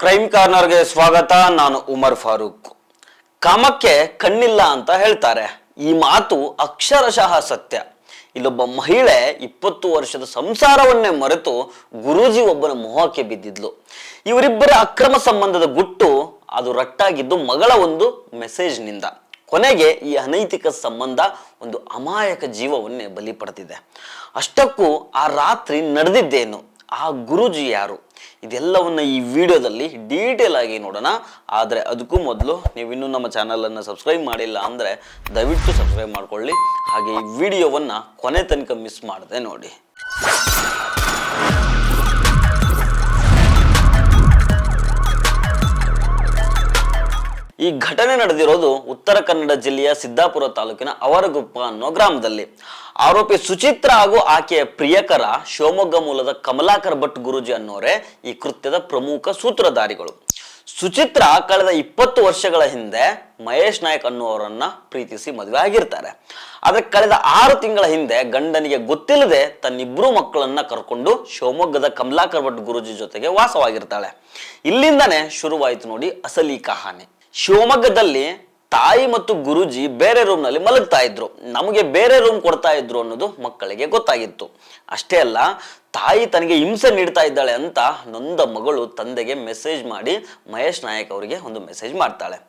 Crime ಕಾರ್ನರ್ಗೆ ಸ್ವಾಗತ. ನಾನು ಉಮರ್ ಫಾರೂಕ್. ಕಾಮಕ್ಕೆ ಕಣ್ಣಿಲ್ಲ ಅಂತ ಹೇಳ್ತಾರೆ. ಈ ಮಾತು ಅಕ್ಷರಶಃ ಸತ್ಯ. ಇಲ್ಲೊಬ್ಬ ಮಹಿಳೆ 20 ವರ್ಷದ ಸಂಸಾರವನ್ನೇ ಮರೆತು ಗುರೂಜಿ ಒಬ್ಬನ ಮೋಹಕ್ಕೆ ಬಿದ್ದಿದ್ಲು. ಇವರಿಬ್ಬರ ಅಕ್ರಮ ಸಂಬಂಧದ ಗುಟ್ಟು ಅದು ರಟ್ಟಾಗಿದ್ದು ಮಗಳ ಒಂದು ಮೆಸೇಜ್ನಿಂದ. ಕೊನೆಗೆ ಈ ಅನೈತಿಕ ಸಂಬಂಧ ಒಂದು ಅಮಾಯಕ ಜೀವವನ್ನೇ ಬಲಿ ಪಡೆದಿದೆ. ಅಷ್ಟಕ್ಕೂ ಆ ರಾತ್ರಿ ನಡೆದಿದ್ದೇನು, ಆ ಗುರೂಜಿ ಯಾರು, ಇದೆಲ್ಲವನ್ನ ಈ ವಿಡಿಯೋದಲ್ಲಿ ಡೀಟೇಲ್ ಆಗಿ ನೋಡೋಣ. ಆದರೆ ಅದಕ್ಕೂ ಮೊದಲು ನೀವು ಇನ್ನೂ ನಮ್ಮ ಚಾನಲನ್ನು ಸಬ್ಸ್ಕ್ರೈಬ್ ಮಾಡಿಲ್ಲ ಅಂದರೆ ದಯವಿಟ್ಟು ಸಬ್ಸ್ಕ್ರೈಬ್ ಮಾಡ್ಕೊಳ್ಳಿ. ಹಾಗೆ ಈ ವಿಡಿಯೋವನ್ನು ಕೊನೆ ತನಕ ಮಿಸ್ ಮಾಡದೆ ನೋಡಿ. ಈ ಘಟನೆ ನಡೆದಿರೋದು ಉತ್ತರ ಕನ್ನಡ ಜಿಲ್ಲೆಯ ಸಿದ್ದಾಪುರ ತಾಲೂಕಿನ ಅವರಗುಪ್ಪ ಅನ್ನೋ ಗ್ರಾಮದಲ್ಲಿ. ಆರೋಪಿ ಸುಚಿತ್ರ ಹಾಗೂ ಆಕೆಯ ಪ್ರಿಯಕರ ಶಿವಮೊಗ್ಗ ಮೂಲದ ಕಮಲಾಕರ್ ಭಟ್ ಗುರೂಜಿ ಅನ್ನೋರೆ ಈ ಕೃತ್ಯದ ಪ್ರಮುಖ ಸೂತ್ರಧಾರಿಗಳು. ಸುಚಿತ್ರ ಕಳೆದ 20 ವರ್ಷಗಳ ಹಿಂದೆ ಮಹೇಶ್ ನಾಯಕ್ ಅನ್ನುವರನ್ನ ಪ್ರೀತಿಸಿ ಮದುವೆ ಆಗಿರ್ತಾರೆ. ಆದ್ರೆ ಕಳೆದ 6 ತಿಂಗಳ ಹಿಂದೆ ಗಂಡನಿಗೆ ಗೊತ್ತಿಲ್ಲದೆ ತನ್ನಿಬ್ರು ಮಕ್ಕಳನ್ನ ಕರ್ಕೊಂಡು ಶಿವಮೊಗ್ಗದ ಕಮಲಾಕರ್ ಭಟ್ ಗುರೂಜಿ ಜೊತೆಗೆ ವಾಸವಾಗಿರ್ತಾಳೆ. ಇಲ್ಲಿಂದಾನೆ ಶುರುವಾಯಿತು ನೋಡಿ ಅಸಲಿ ಕಹಾನಿ. ಶಿವಮೊಗ್ಗದಲ್ಲಿ ತಾಯಿ ಮತ್ತು ಗುರೂಜಿ ಬೇರೆ ರೂಮ್ ನಲ್ಲಿ ಮಲಗ್ತಾ ಇದ್ರು. ನಮಗೆ ಬೇರೆ ರೂಮ್ ಕೊಡ್ತಾ ಇದ್ರು ಅನ್ನೋದು ಮಕ್ಕಳಿಗೆ ಗೊತ್ತಾಗಿತ್ತು. ಅಷ್ಟೇ ಅಲ್ಲ, ತಾಯಿ ತನಗೆ ಹಿಂಸೆ ನೀಡ್ತಾ ಇದ್ದಾಳೆ ಅಂತ ನೊಂದ ಮಗಳು ತಂದೆಗೆ ಮೆಸೇಜ್ ಮಾಡಿ ಮಹೇಶ್ ನಾಯಕ್ ಅವರಿಗೆ ಒಂದು ಮೆಸೇಜ್ ಮಾಡ್ತಾಳೆ.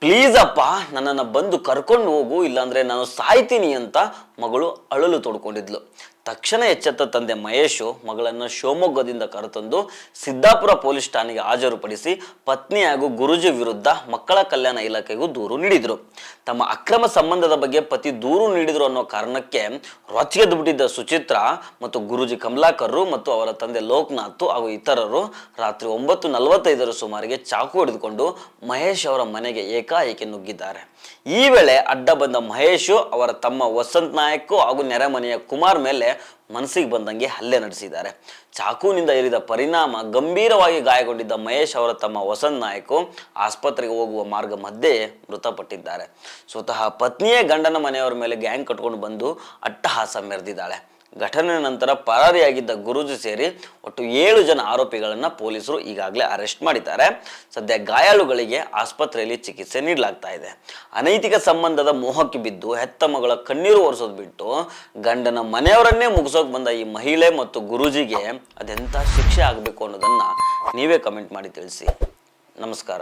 ಪ್ಲೀಸ್ ಅಪ್ಪ, ನನ್ನನ್ನು ಬಂದು ಕರ್ಕೊಂಡು ಹೋಗು, ಇಲ್ಲಾಂದ್ರೆ ನಾನು ಸಾಯ್ತೀನಿ ಅಂತ ಮಗಳು ಅಳಲು ತೊಡ್ಕೊಂಡಿದ್ಲು. ತಕ್ಷಣ ಎಚ್ಚೆತ್ತ ತಂದೆ ಮಹೇಶು ಮಗಳನ್ನು ಶಿವಮೊಗ್ಗದಿಂದ ಕರೆತಂದು ಸಿದ್ದಾಪುರ ಪೊಲೀಸ್ ಠಾಣೆಗೆ ಹಾಜರುಪಡಿಸಿ ಪತ್ನಿ ಹಾಗೂ ಗುರೂಜಿ ವಿರುದ್ಧ ಮಕ್ಕಳ ಕಲ್ಯಾಣ ಇಲಾಖೆಗೂ ದೂರು ನೀಡಿದ್ರು. ತಮ್ಮ ಅಕ್ರಮ ಸಂಬಂಧದ ಬಗ್ಗೆ ಪತಿ ದೂರು ನೀಡಿದ್ರು ಅನ್ನೋ ಕಾರಣಕ್ಕೆ ರೊಚ್ಚಿಗೆದ್ದು ಬಿಟ್ಟಿದ್ದ ಸುಚಿತ್ರ ಮತ್ತು ಗುರೂಜಿ ಕಮಲಾಕರ್ ಮತ್ತು ಅವರ ತಂದೆ ಲೋಕನಾಥ್ ಹಾಗೂ ಇತರರು ರಾತ್ರಿ 9:45 ಸುಮಾರಿಗೆ ಚಾಕು ಹಿಡಿದುಕೊಂಡು ಮಹೇಶ್ ಅವರ ಮನೆಗೆ ಏಕಾಏಕಿ ನುಗ್ಗಿದ್ದಾರೆ. ಈ ವೇಳೆ ಅಡ್ಡ ಬಂದ ಮಹೇಶ್ ಅವರ ತಮ್ಮ ವಸಂತ್ ನಾಯಕ್ ಹಾಗೂ ನೆರೆಮನೆಯ ಕುಮಾರ್ ಮೇಲೆ ಮನಸ್ಸಿಗೆ ಬಂದಂಗೆ ಹಲ್ಲೆ ನಡೆಸಿದ್ದಾರೆ. ಚಾಕುವಿನಿಂದ ಇರಿದ ಪರಿಣಾಮ ಗಂಭೀರವಾಗಿ ಗಾಯಗೊಂಡಿದ್ದ ಮಹೇಶ್ ಅವರ ತಮ್ಮ ವಸಂತ್ ನಾಯಕ್ ಆಸ್ಪತ್ರೆಗೆ ಹೋಗುವ ಮಾರ್ಗ ಮಧ್ಯೆ ಮೃತಪಟ್ಟಿದ್ದಾರೆ. ಸ್ವತಃ ಪತ್ನಿಯೇ ಗಂಡನ ಮನೆಯವರ ಮೇಲೆ ಗ್ಯಾಂಗ್ ಕಟ್ಕೊಂಡು ಬಂದು ಅಟ್ಟಹಾಸ ಮೆರೆದಿದ್ದಾಳೆ. ಘಟನೆ ನಂತರ ಪರಾರಿಯಾಗಿದ್ದ ಗುರೂಜಿ ಸೇರಿ ಒಟ್ಟು 7 ಜನ ಆರೋಪಿಗಳನ್ನ ಪೊಲೀಸರು ಈಗಾಗಲೇ ಅರೆಸ್ಟ್ ಮಾಡಿದ್ದಾರೆ. ಸದ್ಯ ಗಾಯಾಳುಗಳಿಗೆ ಆಸ್ಪತ್ರೆಯಲ್ಲಿ ಚಿಕಿತ್ಸೆ ನೀಡಲಾಗ್ತಾ ಇದೆ. ಅನೈತಿಕ ಸಂಬಂಧದ ಮೋಹಕ್ಕೆ ಬಿದ್ದು ಹೆತ್ತ ಮಗಳ ಕಣ್ಣೀರು ಒರೆಸೋದು ಬಿಟ್ಟು ಗಂಡನ ಮನೆಯವರನ್ನೇ ಮುಗಿಸೋಕೆ ಬಂದ ಈ ಮಹಿಳೆ ಮತ್ತು ಗುರೂಜಿಗೆ ಅದೆಂಥ ಶಿಕ್ಷೆ ಆಗಬೇಕು ಅನ್ನೋದನ್ನ ನೀವೇ ಕಮೆಂಟ್ ಮಾಡಿ ತಿಳಿಸಿ. ನಮಸ್ಕಾರ.